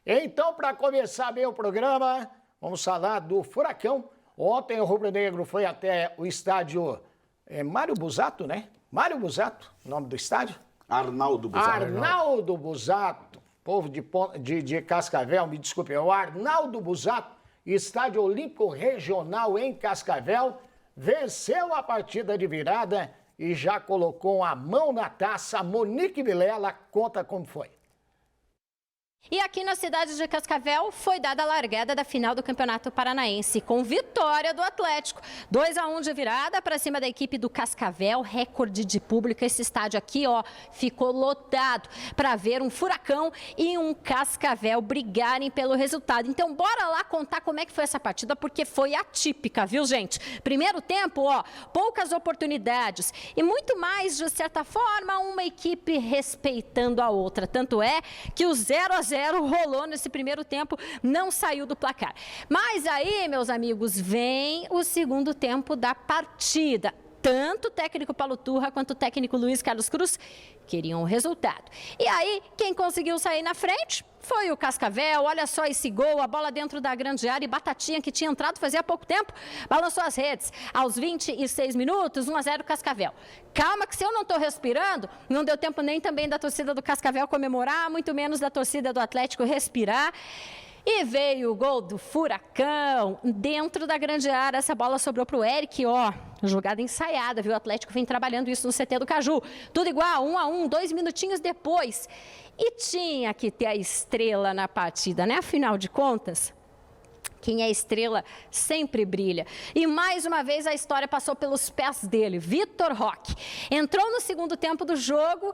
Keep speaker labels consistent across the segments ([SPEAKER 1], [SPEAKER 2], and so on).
[SPEAKER 1] Então, para começar bem o programa, vamos falar do Furacão. Ontem o Rubro Negro foi até o estádio Mário Busato, né? Mário Busato, nome do estádio?
[SPEAKER 2] Arnaldo Busato.
[SPEAKER 1] Arnaldo Busato, povo de Cascavel, me desculpe, é o Arnaldo Busato, Estádio Olímpico Regional em Cascavel, venceu a partida de virada e já colocou a mão na taça. Monique Vilela conta como foi.
[SPEAKER 3] E aqui na cidade de Cascavel foi dada a largada da final do Campeonato Paranaense, com vitória do Atlético. 2-1 de virada para cima da equipe do Cascavel, recorde de público. Esse estádio aqui, ó, ficou lotado para ver um Furacão e um Cascavel brigarem pelo resultado. Então, bora lá contar como é que foi essa partida, porque foi atípica, viu, gente? Primeiro tempo, ó, poucas oportunidades e muito mais, de certa forma, uma equipe respeitando a outra. Tanto é que o 0-0 rolou nesse primeiro tempo, não saiu do placar. Mas aí, meus amigos, vem o segundo tempo da partida. Tanto o técnico Paulo Turra quanto o técnico Luiz Carlos Cruz queriam o resultado. E aí, quem conseguiu sair na frente foi o Cascavel. Olha só esse gol, a bola dentro da grande área e Batatinha, que tinha entrado fazia pouco tempo, balançou as redes. Aos 26 minutos, 1-0 Cascavel. Calma que se eu não estou respirando, não deu tempo nem também da torcida do Cascavel comemorar, muito menos da torcida do Atlético respirar. E veio o gol do Furacão dentro da grande área. Essa bola sobrou para o Eric, ó. Jogada ensaiada, viu? O Atlético vem trabalhando isso no CT do Caju. Tudo igual, 1-1, 2 minutinhos depois. E tinha que ter a estrela na partida, né? Afinal de contas, quem é estrela sempre brilha. E mais uma vez a história passou pelos pés dele, Vitor Roque. Entrou no segundo tempo do jogo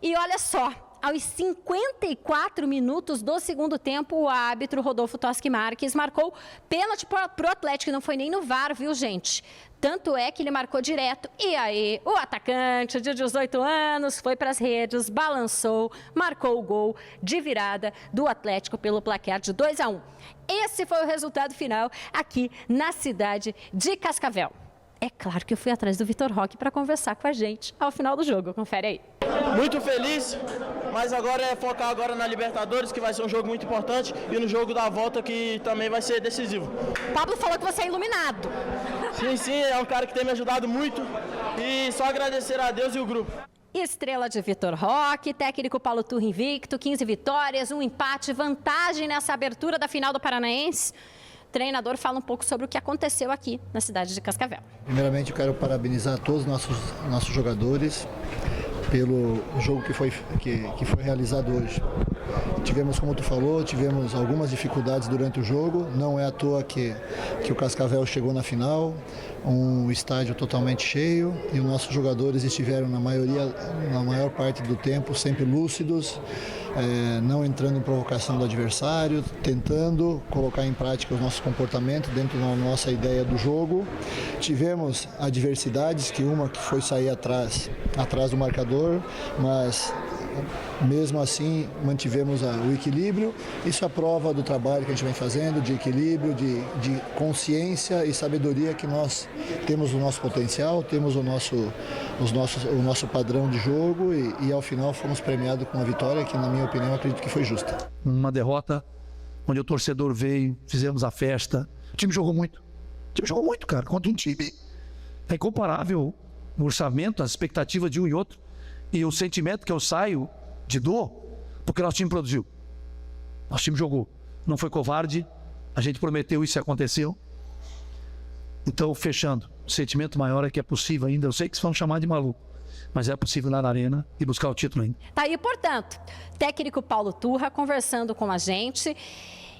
[SPEAKER 3] e olha só. Aos 54 minutos do segundo tempo, o árbitro Rodolfo Toschi Marques marcou pênalti para o Atlético. Não foi nem no VAR, viu, gente? Tanto é que ele marcou direto. E aí, o atacante de 18 anos foi para as redes, balançou, marcou o gol de virada do Atlético pelo placar de 2-1. Esse foi o resultado final aqui na cidade de Cascavel. É claro que eu fui atrás do Vitor Roque para conversar com a gente ao final do jogo. Confere aí.
[SPEAKER 4] Muito feliz, mas agora é focar agora na Libertadores, que vai ser um jogo muito importante, e no jogo da volta, que também vai ser decisivo.
[SPEAKER 3] Pablo falou que você é iluminado.
[SPEAKER 4] Sim, é um cara que tem me ajudado muito, e só agradecer a Deus e o grupo.
[SPEAKER 3] Estrela de Vitor Roque, técnico Paulo Turra invicto, 15 vitórias, um empate, vantagem nessa abertura da final do Paranaense. O treinador fala um pouco sobre o que aconteceu aqui na cidade de Cascavel.
[SPEAKER 5] Primeiramente, eu quero parabenizar todos os nossos jogadores pelo jogo que foi realizado hoje. Tivemos, como tu falou, tivemos algumas dificuldades durante o jogo. Não é à toa que o Cascavel chegou na final, um estádio totalmente cheio, e os nossos jogadores estiveram na maior parte do tempo sempre lúcidos, não entrando em provocação do adversário, tentando colocar em prática o nosso comportamento dentro da nossa ideia do jogo. Tivemos adversidades, que foi sair atrás do marcador, mas mesmo assim mantivemos o equilíbrio. Isso é a prova do trabalho que a gente vem fazendo, de equilíbrio, de consciência e sabedoria, que nós temos o nosso potencial, temos o nosso padrão de jogo e ao final fomos premiados com uma vitória que, na minha opinião, acredito que foi justa.
[SPEAKER 6] Uma derrota onde o torcedor veio, fizemos a festa. O time jogou muito. Cara, contra um time. É incomparável o orçamento, as expectativas de um e outro. E o sentimento que eu saio de dor, porque nosso time produziu. Nosso time jogou. Não foi covarde. A gente prometeu, isso aconteceu. Então, fechando, o sentimento maior é que é possível ainda. Eu sei que vocês vão chamar de maluco, mas é possível lá na arena e buscar o título ainda.
[SPEAKER 3] Tá aí, portanto, técnico Paulo Turra conversando com a gente.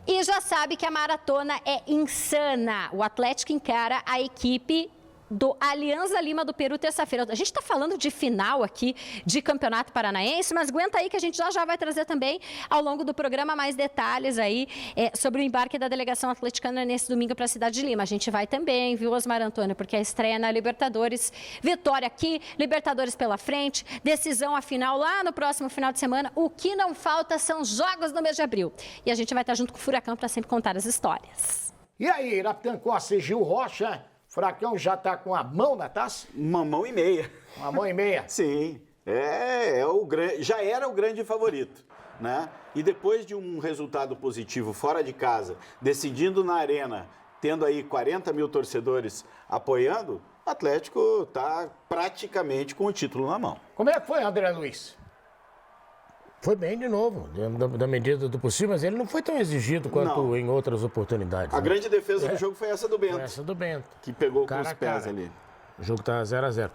[SPEAKER 3] E já sabe que a maratona é insana. O Atlético encara a equipe do Alianza Lima do Peru, terça-feira. A gente está falando de final aqui de Campeonato Paranaense, mas aguenta aí que a gente já vai trazer também ao longo do programa mais detalhes aí sobre o embarque da delegação atleticana nesse domingo para a cidade de Lima. A gente vai também, viu, Osmar Antônio, porque a estreia na Libertadores, vitória aqui, Libertadores pela frente, decisão a final lá no próximo final de semana. O que não falta são jogos no mês de abril. E a gente vai estar junto com o Furacão para sempre contar as histórias.
[SPEAKER 1] E aí, Irapitã Costa e Gil Rocha, Furacão já está com a mão na taça?
[SPEAKER 2] Uma mão e meia.
[SPEAKER 1] Uma mão e meia?
[SPEAKER 2] Sim, já era o grande favorito. né? E depois de um resultado positivo fora de casa, decidindo na Arena, tendo aí 40 mil torcedores apoiando, o Atlético está praticamente com o título na mão.
[SPEAKER 1] Como é que foi, André Luiz?
[SPEAKER 7] Foi bem de novo, da medida do possível, mas ele não foi tão exigido quanto em outras oportunidades.
[SPEAKER 2] A
[SPEAKER 7] né?
[SPEAKER 2] grande defesa do jogo foi essa do Bento,
[SPEAKER 7] Foi essa do Bento.
[SPEAKER 2] que pegou com
[SPEAKER 7] Cara
[SPEAKER 2] os
[SPEAKER 7] a
[SPEAKER 2] pés
[SPEAKER 7] cara.
[SPEAKER 2] ali.
[SPEAKER 7] O jogo tá 0-0.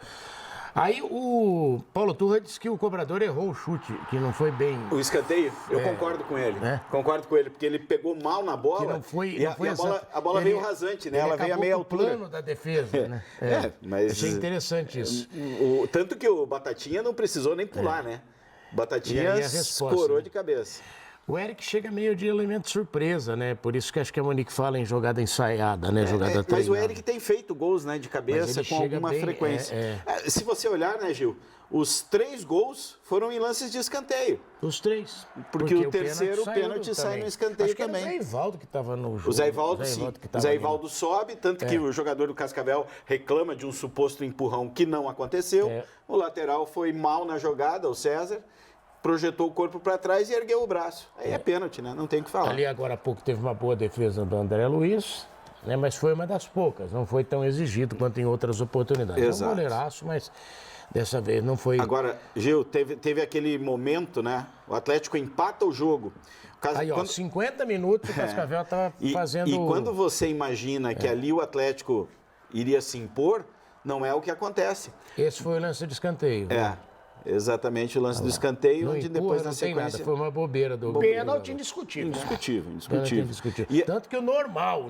[SPEAKER 7] Aí o Paulo Turra disse que o cobrador errou o chute, que não foi bem.
[SPEAKER 2] O escanteio, eu concordo com ele.
[SPEAKER 7] É?
[SPEAKER 2] Concordo com ele, porque ele pegou mal na bola.
[SPEAKER 7] Que não foi,
[SPEAKER 2] e
[SPEAKER 7] não foi
[SPEAKER 2] a bola
[SPEAKER 7] ele-
[SPEAKER 2] veio rasante, né?
[SPEAKER 7] ele
[SPEAKER 2] Ela veio a
[SPEAKER 7] acabou
[SPEAKER 2] meia
[SPEAKER 7] com
[SPEAKER 2] altura.
[SPEAKER 7] o plano da defesa, né?
[SPEAKER 2] Mas
[SPEAKER 7] Achei interessante isso.
[SPEAKER 2] Tanto que o Batatinha não precisou nem pular, né?
[SPEAKER 7] E
[SPEAKER 2] Batatinha
[SPEAKER 7] aí a resposta,
[SPEAKER 2] escorou
[SPEAKER 7] né?
[SPEAKER 2] de cabeça.
[SPEAKER 7] O Eric chega meio de elemento surpresa, né? Por isso que acho que a Monique fala em jogada ensaiada, né? Jogada
[SPEAKER 2] Mas o
[SPEAKER 7] treinada.
[SPEAKER 2] Eric tem feito gols, né, de
[SPEAKER 7] Mas
[SPEAKER 2] cabeça
[SPEAKER 7] ele
[SPEAKER 2] com
[SPEAKER 7] chega
[SPEAKER 2] alguma
[SPEAKER 7] bem,
[SPEAKER 2] frequência. Se você olhar, né, Gil, os 3 gols foram em lances de escanteio.
[SPEAKER 7] Os 3.
[SPEAKER 2] Porque o terceiro, o pênalti sai
[SPEAKER 7] também.
[SPEAKER 2] no escanteio
[SPEAKER 7] Acho que
[SPEAKER 2] também.
[SPEAKER 7] Era o Zé Ivaldo que estava no jogo.
[SPEAKER 2] O Zé Ivaldo, sim.
[SPEAKER 7] que
[SPEAKER 2] O
[SPEAKER 7] tava
[SPEAKER 2] Zé
[SPEAKER 7] ali.
[SPEAKER 2] Ivaldo sobe, tanto que o jogador do Cascavel reclama de um suposto empurrão que não aconteceu.
[SPEAKER 7] É.
[SPEAKER 2] O lateral foi mal na jogada, o César, projetou o corpo para trás e ergueu o braço. Aí é pênalti, né? Não tem o que falar.
[SPEAKER 7] Ali agora há pouco teve uma boa defesa do André Luiz, né? Mas foi uma das poucas, não foi tão exigido quanto em outras oportunidades. É
[SPEAKER 2] Exato.
[SPEAKER 7] um goleiraço, mas dessa vez não foi.
[SPEAKER 2] Agora, Gil, teve aquele momento, né? O Atlético empata o jogo.
[SPEAKER 7] Aí, ó, 50 minutos o Cascavel estava fazendo.
[SPEAKER 2] E quando você imagina que ali o Atlético iria se impor, não é o que acontece.
[SPEAKER 7] Esse foi o lance de escanteio.
[SPEAKER 2] Exatamente o lance do escanteio,
[SPEAKER 7] Não
[SPEAKER 2] onde
[SPEAKER 7] empurra,
[SPEAKER 2] depois na
[SPEAKER 7] não tem nada,
[SPEAKER 2] sequência...
[SPEAKER 7] foi uma bobeira do.
[SPEAKER 1] Pênalti indiscutível.
[SPEAKER 2] Indiscutível,
[SPEAKER 7] Pênalti
[SPEAKER 2] indiscutível.
[SPEAKER 7] indiscutível.
[SPEAKER 2] E-
[SPEAKER 7] Tanto que o normal,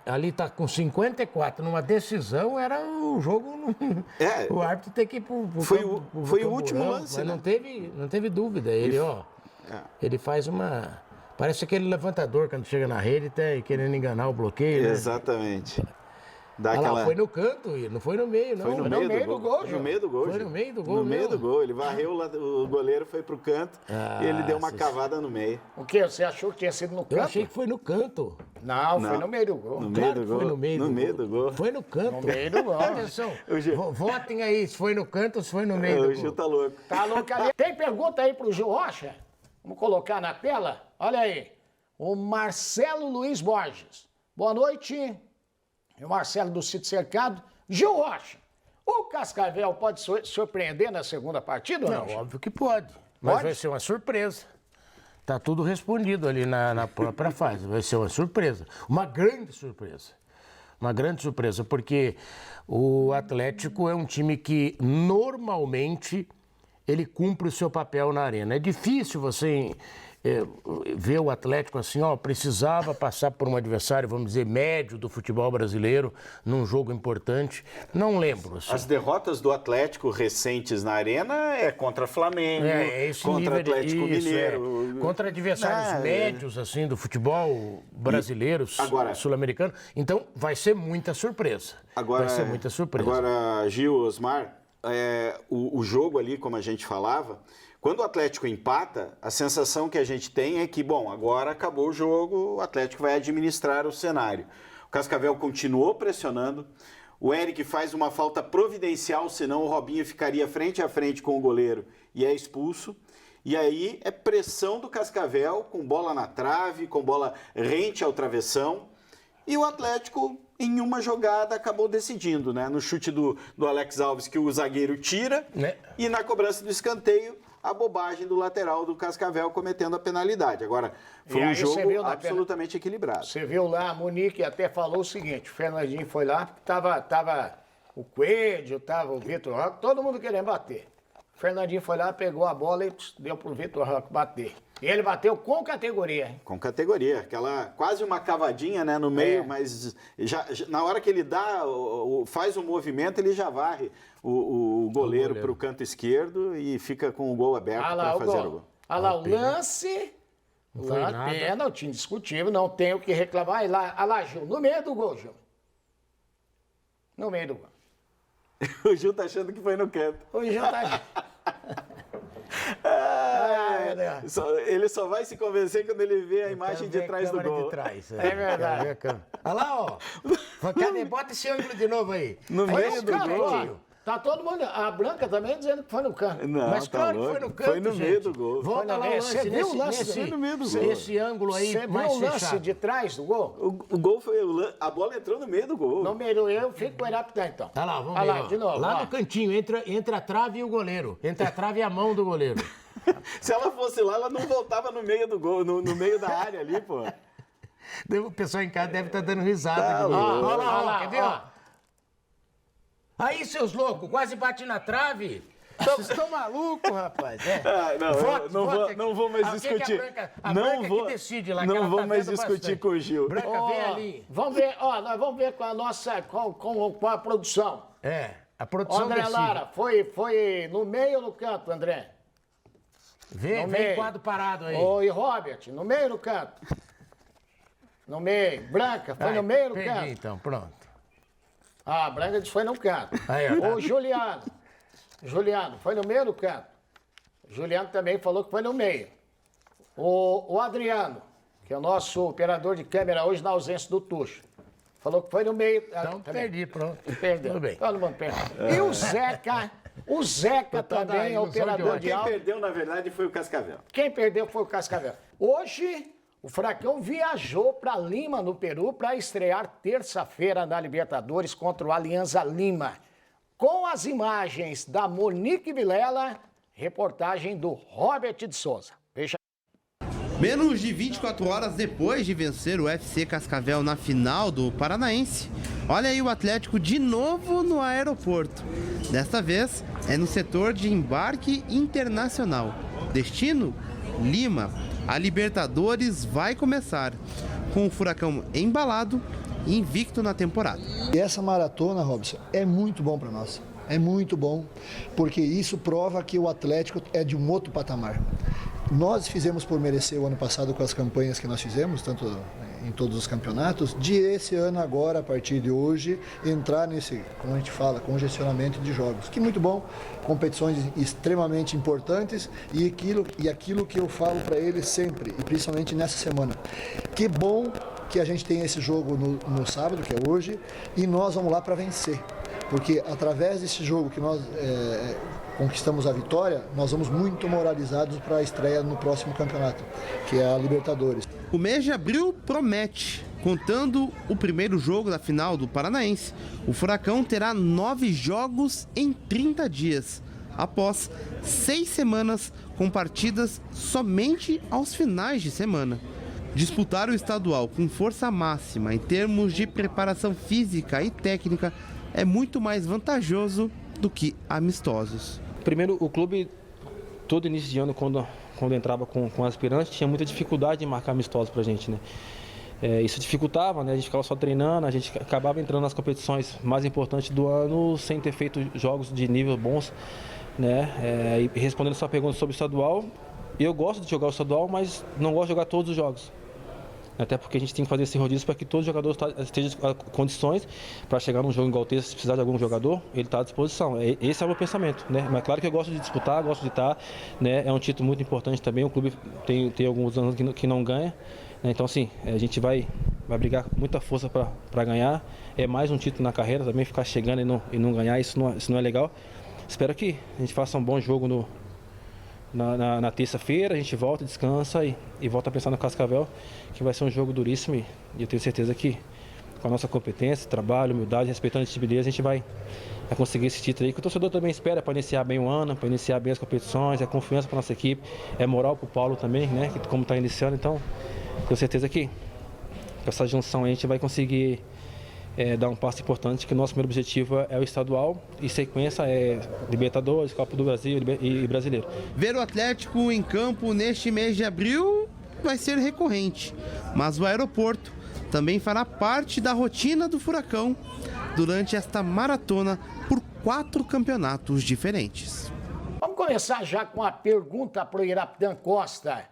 [SPEAKER 7] ali tá com 54, numa decisão, era o jogo. O árbitro tem que ir pro
[SPEAKER 2] Foi
[SPEAKER 7] campo-
[SPEAKER 2] o- foi o
[SPEAKER 7] camburão,
[SPEAKER 2] último lance,
[SPEAKER 7] Mas
[SPEAKER 2] né?
[SPEAKER 7] não teve dúvida. Ele, ele faz uma. Parece aquele levantador quando chega na rede, tá querendo enganar o bloqueio. Né?
[SPEAKER 2] Exatamente. Dá
[SPEAKER 7] Olha lá,
[SPEAKER 2] aquela...
[SPEAKER 7] foi no canto, não foi no meio, não.
[SPEAKER 2] Foi no meio do gol,
[SPEAKER 1] Gil.
[SPEAKER 2] no meio do gol.
[SPEAKER 7] Foi
[SPEAKER 2] Gil.
[SPEAKER 7] no meio do gol
[SPEAKER 2] No meio
[SPEAKER 7] mesmo.
[SPEAKER 2] do gol. Ele varreu, o goleiro foi pro canto e ele deu uma cavada no meio.
[SPEAKER 1] O quê? Você achou que tinha sido no
[SPEAKER 7] Eu
[SPEAKER 1] campo?
[SPEAKER 7] achei que foi no canto.
[SPEAKER 1] Não, foi no meio do gol.
[SPEAKER 2] No
[SPEAKER 7] Claro
[SPEAKER 2] meio do
[SPEAKER 7] que
[SPEAKER 2] gol.
[SPEAKER 7] foi no meio
[SPEAKER 2] No meio do gol.
[SPEAKER 7] Foi no canto.
[SPEAKER 1] No meio do gol.
[SPEAKER 7] Atenção, votem aí se foi no canto ou se foi no meio
[SPEAKER 2] O
[SPEAKER 7] do
[SPEAKER 2] Gil
[SPEAKER 7] gol.
[SPEAKER 2] tá louco.
[SPEAKER 1] Tá louco ali. Tem pergunta aí pro Gil Rocha? Vamos colocar na tela? Olha aí. O Marcelo Luiz Borges. Boa noite. É o Marcelo do Sítio Cercado. Gil Rocha, o Cascavel pode surpreender na segunda partida ou não?
[SPEAKER 7] Não, óbvio que pode. Mas
[SPEAKER 1] Pode?
[SPEAKER 7] vai ser uma surpresa. Tá tudo respondido ali na própria fase. Vai ser uma surpresa. Uma grande surpresa. Uma grande surpresa, porque o Atlético é um time que normalmente ele cumpre o seu papel na arena. É difícil você ver o Atlético assim, precisava passar por um adversário, vamos dizer, médio do futebol brasileiro num jogo importante. Não lembro. Assim.
[SPEAKER 2] As derrotas do Atlético recentes na Arena é contra Flamengo,
[SPEAKER 7] Esse
[SPEAKER 2] contra
[SPEAKER 7] nível de-
[SPEAKER 2] Atlético
[SPEAKER 7] isso,
[SPEAKER 2] Mineiro.
[SPEAKER 7] Contra adversários médios, assim, do futebol brasileiro,
[SPEAKER 2] agora-
[SPEAKER 7] sul-americano. Então, vai ser muita surpresa. vai ser muita surpresa.
[SPEAKER 2] Agora, Gil, Osmar, o jogo ali, como a gente falava, quando o Atlético empata, a sensação que a gente tem é que, bom, agora acabou o jogo, o Atlético vai administrar o cenário. O Cascavel continuou pressionando, o Eric faz uma falta providencial, senão o Robinho ficaria frente a frente com o goleiro e é expulso. E aí é pressão do Cascavel, com bola na trave, com bola rente ao travessão. E o Atlético, em uma jogada, acabou decidindo, né? No chute do Alex Alves, que o zagueiro tira,
[SPEAKER 7] Né?
[SPEAKER 2] e na cobrança do escanteio, a bobagem do lateral do Cascavel cometendo a penalidade. Agora, foi
[SPEAKER 1] E
[SPEAKER 2] um
[SPEAKER 1] aí você
[SPEAKER 2] jogo
[SPEAKER 1] viu na
[SPEAKER 2] absolutamente equilibrado.
[SPEAKER 1] Você viu lá, a Monique até falou o seguinte, o Fernandinho foi lá, porque tava o Coelho, tava o Vitor Roque, todo mundo querendo bater. O Fernandinho foi lá, pegou a bola e deu pro Vitor Roque bater. E ele bateu com categoria, hein?
[SPEAKER 2] Com categoria, aquela quase uma cavadinha, né, no meio, mas na hora que ele dá, faz o movimento, ele já varre o goleiro para o canto esquerdo e fica com o gol aberto
[SPEAKER 1] Ah lá,
[SPEAKER 2] para
[SPEAKER 1] o
[SPEAKER 2] fazer o
[SPEAKER 1] gol.
[SPEAKER 2] gol.
[SPEAKER 1] Ah lá, o lance.
[SPEAKER 7] Não foi nada.
[SPEAKER 1] Pênalti indiscutível, não tem o que reclamar. E lá, ah lá, Gil, no meio do gol, Gil. No meio do gol.
[SPEAKER 2] O Gil tá achando que foi no canto.
[SPEAKER 1] O Gil tá...
[SPEAKER 2] Ele só vai se convencer quando ele vê a imagem de trás do gol.
[SPEAKER 7] De trás,
[SPEAKER 1] É verdade.
[SPEAKER 7] Olha lá, ó. Cadê? Bota esse ângulo de novo aí.
[SPEAKER 2] No
[SPEAKER 7] Aí
[SPEAKER 2] meio
[SPEAKER 7] esse
[SPEAKER 2] do
[SPEAKER 7] canto,
[SPEAKER 2] gol.
[SPEAKER 7] ó.
[SPEAKER 1] Tá todo mundo. A Branca também dizendo que foi no canto.
[SPEAKER 2] Não,
[SPEAKER 7] Mas
[SPEAKER 2] tá
[SPEAKER 7] claro que
[SPEAKER 2] louco.
[SPEAKER 7] foi no canto,
[SPEAKER 2] Foi no
[SPEAKER 7] gente.
[SPEAKER 2] meio do gol.
[SPEAKER 7] Volta lá o lance,
[SPEAKER 1] Você viu o lance?
[SPEAKER 7] nesse,
[SPEAKER 2] Foi no meio do gol.
[SPEAKER 7] nesse ângulo aí
[SPEAKER 1] Você viu
[SPEAKER 7] mais
[SPEAKER 1] o lance
[SPEAKER 7] fechado.
[SPEAKER 1] de trás do gol?
[SPEAKER 2] O gol foi. A bola entrou no meio do gol.
[SPEAKER 1] Número eu fico com o Irapitã, então.
[SPEAKER 7] Olha lá, vamos
[SPEAKER 1] Olha
[SPEAKER 7] ver.
[SPEAKER 1] lá,
[SPEAKER 7] ó.
[SPEAKER 1] de novo.
[SPEAKER 7] Lá
[SPEAKER 1] ó.
[SPEAKER 7] no cantinho, entre a trave e o goleiro. Entre a trave e a mão do goleiro.
[SPEAKER 2] Se ela fosse lá, ela não voltava no meio do gol, no meio da área ali, pô.
[SPEAKER 7] O pessoal em casa deve estar dando risada.
[SPEAKER 2] Tá
[SPEAKER 7] de mim.
[SPEAKER 2] louco.
[SPEAKER 7] Olha lá,
[SPEAKER 1] Olha lá,
[SPEAKER 7] quer ver?
[SPEAKER 1] ó.
[SPEAKER 7] Ó. Aí, seus loucos, quase bate na trave. Vocês estão malucos, rapaz. É.
[SPEAKER 2] Ah, não,
[SPEAKER 7] Vote,
[SPEAKER 2] não,
[SPEAKER 7] vote.
[SPEAKER 2] não vou mais
[SPEAKER 7] Ah, o que que
[SPEAKER 2] discutir.
[SPEAKER 7] a
[SPEAKER 2] Não
[SPEAKER 7] Branca
[SPEAKER 2] vou-
[SPEAKER 7] que decide lá, que ela
[SPEAKER 2] não vou
[SPEAKER 7] tá
[SPEAKER 2] mais
[SPEAKER 7] vendo
[SPEAKER 2] discutir
[SPEAKER 7] bastante.
[SPEAKER 2] com o Gil.
[SPEAKER 7] Branca,
[SPEAKER 1] Ó,
[SPEAKER 7] vem ali.
[SPEAKER 1] Vamos ver, ó, nós vamos ver com a nossa, com a produção.
[SPEAKER 7] É, a
[SPEAKER 1] Ó,
[SPEAKER 7] produção
[SPEAKER 1] André
[SPEAKER 7] decide.
[SPEAKER 1] Lara, foi no meio ou no canto, André?
[SPEAKER 7] Vem
[SPEAKER 1] no meio.
[SPEAKER 7] quadro parado aí.
[SPEAKER 1] Ô, e Robert, no meio ou no canto? No meio. Branca, foi no meio ou no
[SPEAKER 7] Peguei,
[SPEAKER 1] canto?
[SPEAKER 7] então, pronto.
[SPEAKER 1] Ah, a Branca disse que foi no canto.
[SPEAKER 7] Aí, ó.
[SPEAKER 1] Ô, Juliano, foi no meio ou no canto? Juliano também falou que foi no meio. O Adriano, que é o nosso operador de câmera hoje na ausência do Tuxo, falou que foi no meio.
[SPEAKER 7] Então,
[SPEAKER 1] também.
[SPEAKER 7] perdi, pronto.
[SPEAKER 1] Perdeu.
[SPEAKER 7] Tudo bem.
[SPEAKER 1] Todo mundo perdeu. E o Zeca também é
[SPEAKER 7] ilusão de
[SPEAKER 1] operador
[SPEAKER 7] ódio.
[SPEAKER 1] de
[SPEAKER 2] Quem
[SPEAKER 1] áudio.
[SPEAKER 2] perdeu, na verdade, foi o Cascavel.
[SPEAKER 1] Quem perdeu foi o Cascavel. Hoje, o Furacão viajou para Lima, no Peru, para estrear terça-feira na Libertadores contra o Alianza Lima. Com as imagens da Monique Vilela, reportagem do Robert de Souza. Veja.
[SPEAKER 8] Menos de 24 horas depois de vencer o FC Cascavel na final do Paranaense, olha aí o Atlético de novo no aeroporto. Desta vez é no setor de embarque internacional. Destino? Lima. A Libertadores vai começar, com o Furacão embalado e invicto na temporada.
[SPEAKER 5] E essa maratona, Robson, é muito bom para nós. É muito bom, porque isso prova que o Atlético é de um outro patamar. Nós fizemos por merecer o ano passado com as campanhas que nós fizemos, tanto em todos os campeonatos, de esse ano agora, a partir de hoje, entrar nesse, como a gente fala, congestionamento de jogos. Que muito bom, competições extremamente importantes e aquilo que eu falo para eles sempre, e principalmente nessa semana. Que bom que a gente tem esse jogo no sábado, que é hoje, e nós vamos lá para vencer. Porque através desse jogo que nós conquistamos a vitória, nós vamos muito moralizados para a estreia no próximo campeonato, que é a Libertadores.
[SPEAKER 8] O mês de abril promete. Contando o primeiro jogo da final do Paranaense, o Furacão terá 9 jogos em 30 dias, após 6 semanas com partidas somente aos finais de semana. Disputar o estadual com força máxima em termos de preparação física e técnica é muito mais vantajoso do que amistosos.
[SPEAKER 9] Primeiro, o clube, todo início de ano, quando entrava com aspirante, tinha muita dificuldade em marcar amistosos pra gente, né? Isso dificultava, né? A gente ficava só treinando, a gente acabava entrando nas competições mais importantes do ano sem ter feito jogos de nível bons, né? E respondendo sua pergunta sobre o estadual, eu gosto de jogar o estadual, mas não gosto de jogar todos os jogos. Até porque a gente tem que fazer esse rodízio para que todos os jogadores estejam com condições para chegar num jogo igual esse, se precisar de algum jogador, ele está à disposição. Esse é o meu pensamento, né? Mas claro que eu gosto de disputar, gosto de estar, né? É um título muito importante também, o clube tem alguns anos que não ganha, né? Então assim, a gente vai brigar com muita força para ganhar. É mais um título na carreira, também ficar chegando e não ganhar, isso não é legal. Espero que a gente faça um bom jogo na terça-feira, a gente volta, descansa e volta a pensar no Cascavel, que vai ser um jogo duríssimo e eu tenho certeza que com a nossa competência, trabalho, humildade, respeitando esse tipo de a gente vai conseguir esse título aí, que o torcedor também espera para iniciar bem o ano, para iniciar bem as competições, é confiança para nossa equipe, é moral para o Paulo também, né, que como está iniciando, então tenho certeza que com essa junção aí a gente vai conseguir dar um passo importante, que o nosso primeiro objetivo é o estadual e sequência é Libertadores, Copa do Brasil e Brasileiro.
[SPEAKER 8] Ver o Atlético em campo neste mês de abril vai ser recorrente, mas o aeroporto também fará parte da rotina do Furacão durante esta maratona por 4 campeonatos diferentes.
[SPEAKER 1] Vamos começar já com a pergunta para o Irapitã Costa.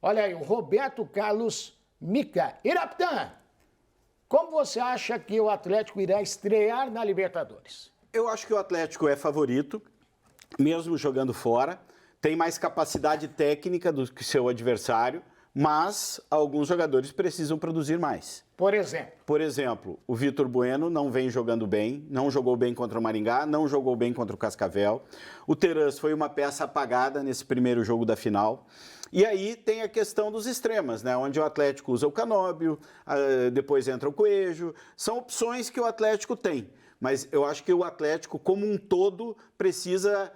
[SPEAKER 1] Olha aí, o Roberto Carlos Mica. Irapitã, como você acha que o Atlético irá estrear na Libertadores?
[SPEAKER 2] Eu acho que o Atlético é favorito, mesmo jogando fora. Tem mais capacidade técnica do que seu adversário, mas alguns jogadores precisam produzir mais.
[SPEAKER 1] Por exemplo?
[SPEAKER 2] Por exemplo, o Vitor Bueno não vem jogando bem, não jogou bem contra o Maringá, não jogou bem contra o Cascavel. O Terans foi uma peça apagada nesse primeiro jogo da final. E aí tem a questão dos extremas, né? Onde o Atlético usa o Canóbio, depois entra o Coelho. São opções que o Atlético tem. Mas eu acho que o Atlético, como um todo, precisa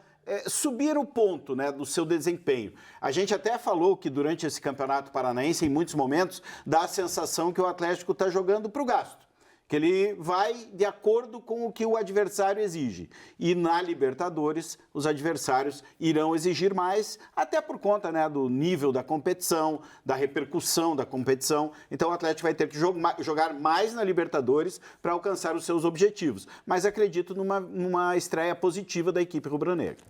[SPEAKER 2] subir o ponto, né, do seu desempenho. A gente até falou que durante esse Campeonato Paranaense, em muitos momentos, dá a sensação que o Atlético está jogando para o gasto. Que ele vai de acordo com o que o adversário exige. E na Libertadores, os adversários irão exigir mais, até por conta, né, do nível da competição, da repercussão da competição. Então o Atlético vai ter que jogar mais na Libertadores para alcançar os seus objetivos. Mas acredito numa estreia positiva da equipe rubro-negra.